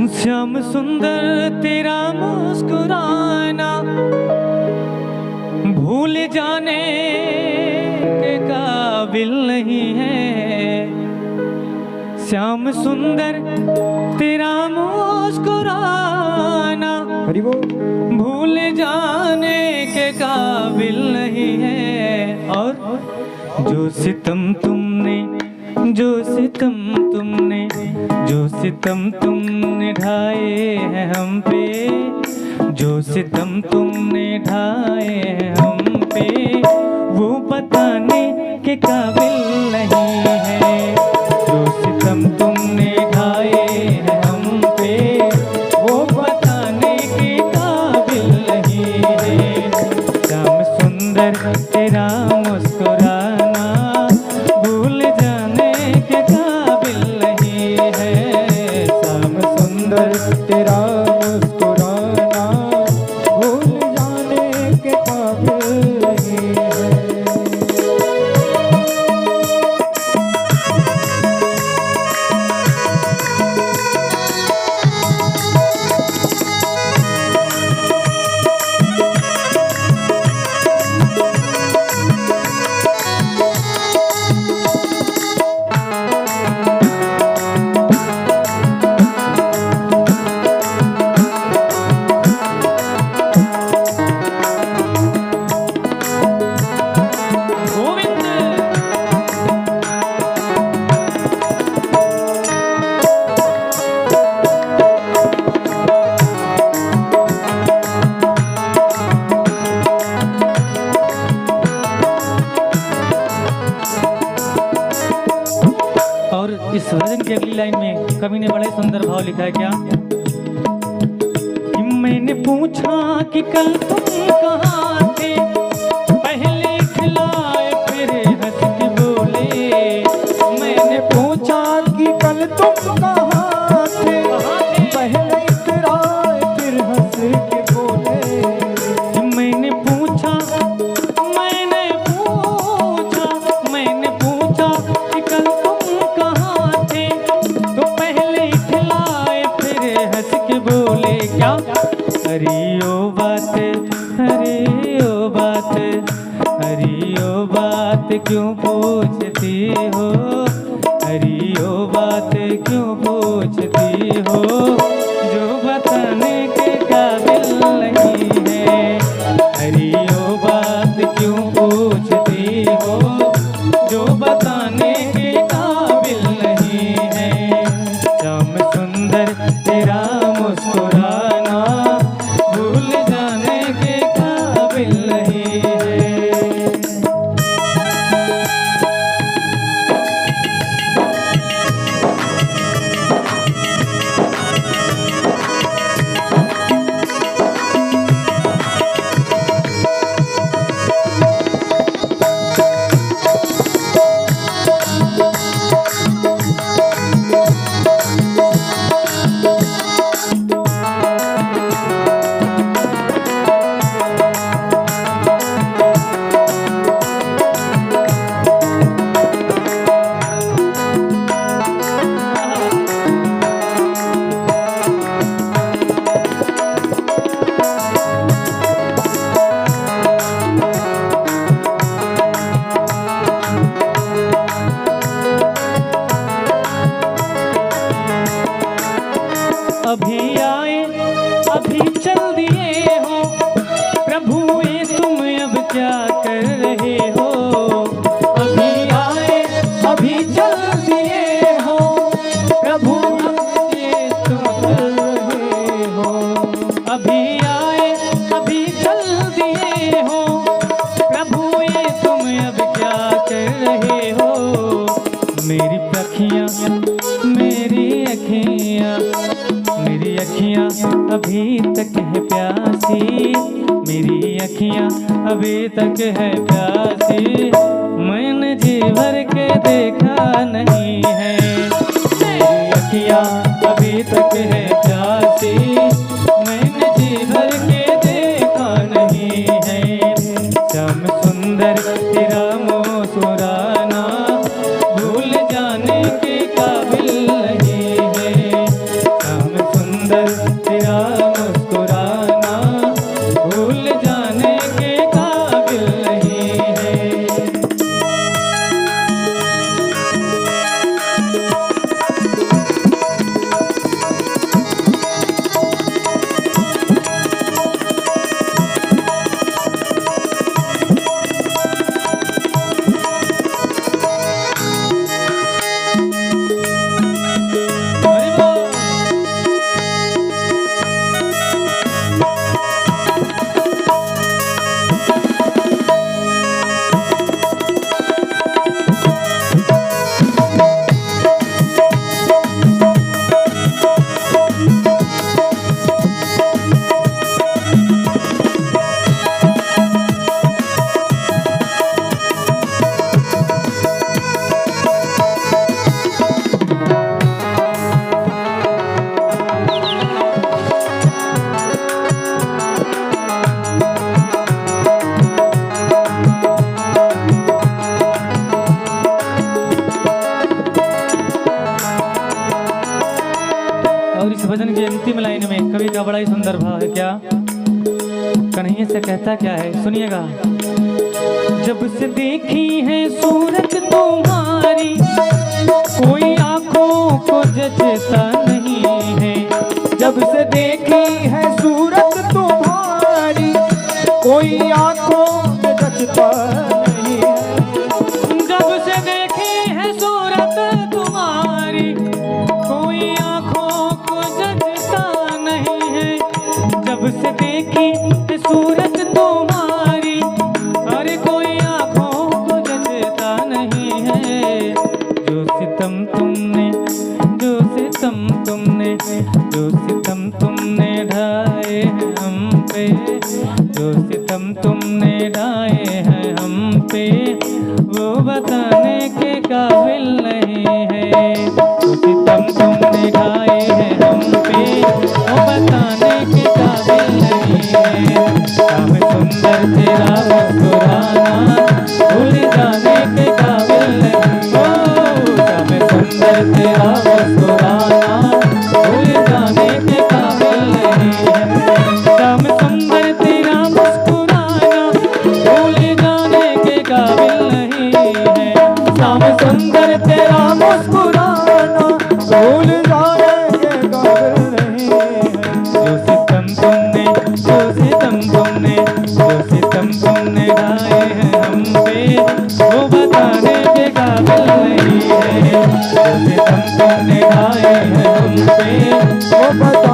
श्याम सुंदर तेरा मुस्कुराना भूल जाने के काबिल नहीं है। श्याम सुंदर तेरा मुस्कुराना भूल जाने के काबिल नहीं है। और जो सितम तुमने ढाए हैं हम पे, जो सितम तुमने ढाए हैं हम पे, वो बताने के काबिल नहीं है। जो सितम तुमने ढाए हैं हम पे, वो बताने के काबिल नहीं है। श्याम सुंदर तेरा मुस्कुराना भूल जाने के काबिल नहीं है। श्याम सुंदर तेरा मुस्कुराना भूल जाने के काबिल नहीं है। इस भजन की अगली लाइन में कवि ने बड़ा ही सुंदर भाव लिखा है। क्या कि मैंने पूछा कि कल तुम कहाँ थे, पहले खिलाए फिर हंस के बोले। मैंने पूछा कि कल तुम कहाँ थे, पहले खिलाए फिर हंस के बोले। मैंने पूछा कि कल बोले क्या। हरी ओ बात क्यों पूछती हो, हरी ओ बात क्यों पूछती हो, जो बताने के काबिल नहीं है। हरी ओ बात क्यों पूछती हो, जो बताने के काबिल नहीं है। श्याम सुंदर तेरा मुस्कुराना भूल जाने के काबिल नहीं है। अभी आए अभी चल दिए हो, प्रभु ये तुम अब क्या कर रहे हो। अभी आए अभी चल दिए हो, प्रभु ये तुम कर रहे हो। अभी आए अभी चल दिए हो, प्रभु ये तुम अब क्या कर रहे हो। मेरी अखियाँ अभी तक है प्यासी, मेरी अखियाँ अभी तक है प्यासी। मैंने जी भर के देखा नहीं है, मेरी अखियाँ अभी तक है प्यासी। मैंने जी भर के देखा नहीं है। श्याम सुंदर तेरा मुस्कुराना भूल जाने के काबिल नहीं है। श्याम सुंदर और इस भजन की अंतिम लाइन में कवि का बड़ा ही सुंदर भाव है। क्या कन्हैया से कहता क्या है, सुनिएगा। जब से देखी है सूरत तुम्हारी, कोई आंखों को जचता नहीं है। जब से देखी है सूरत तुम्हारी, कोई आंखों में जचता नहीं है। जब से देखी है सूरत तुम्हारी, कोई आंखों को जचता नहीं है। जब से देखी है सूरत तुम्हारी, अरे कोई आंखों को जचता नहीं है। जो सितम तुमने, जो सितम तुमने, जो सितम तुमने ढाए हैं हम पे, जो सितम तुमने ढाए हैं हम पे, वो बताने के काबिल नहीं है। जो सितम तुमने ढाए हैं हम पे, वो बताने के काबिल नहीं है। काम सुंदर तेरा मुस्कुराना, भूल जाने के काबिल नहीं। ओ काम सुंदर तेरा मुस्कुराना, भूल जाने के काबिल नहीं है। काम सुंदर तेरा मुस्कुराना, भूल जाने के काबिल नहीं है। श्याम सुंदर तेरा मुस्कुराना, भूल जाने के काबिल नहीं है। जो सितम तुमने, जो सितम तुमने, जो सितम तुमने ढाए हैं हम पे, वो बताने के काबिल नहीं है। जो सितम तुमने ढाए हैं हम पे, वो बता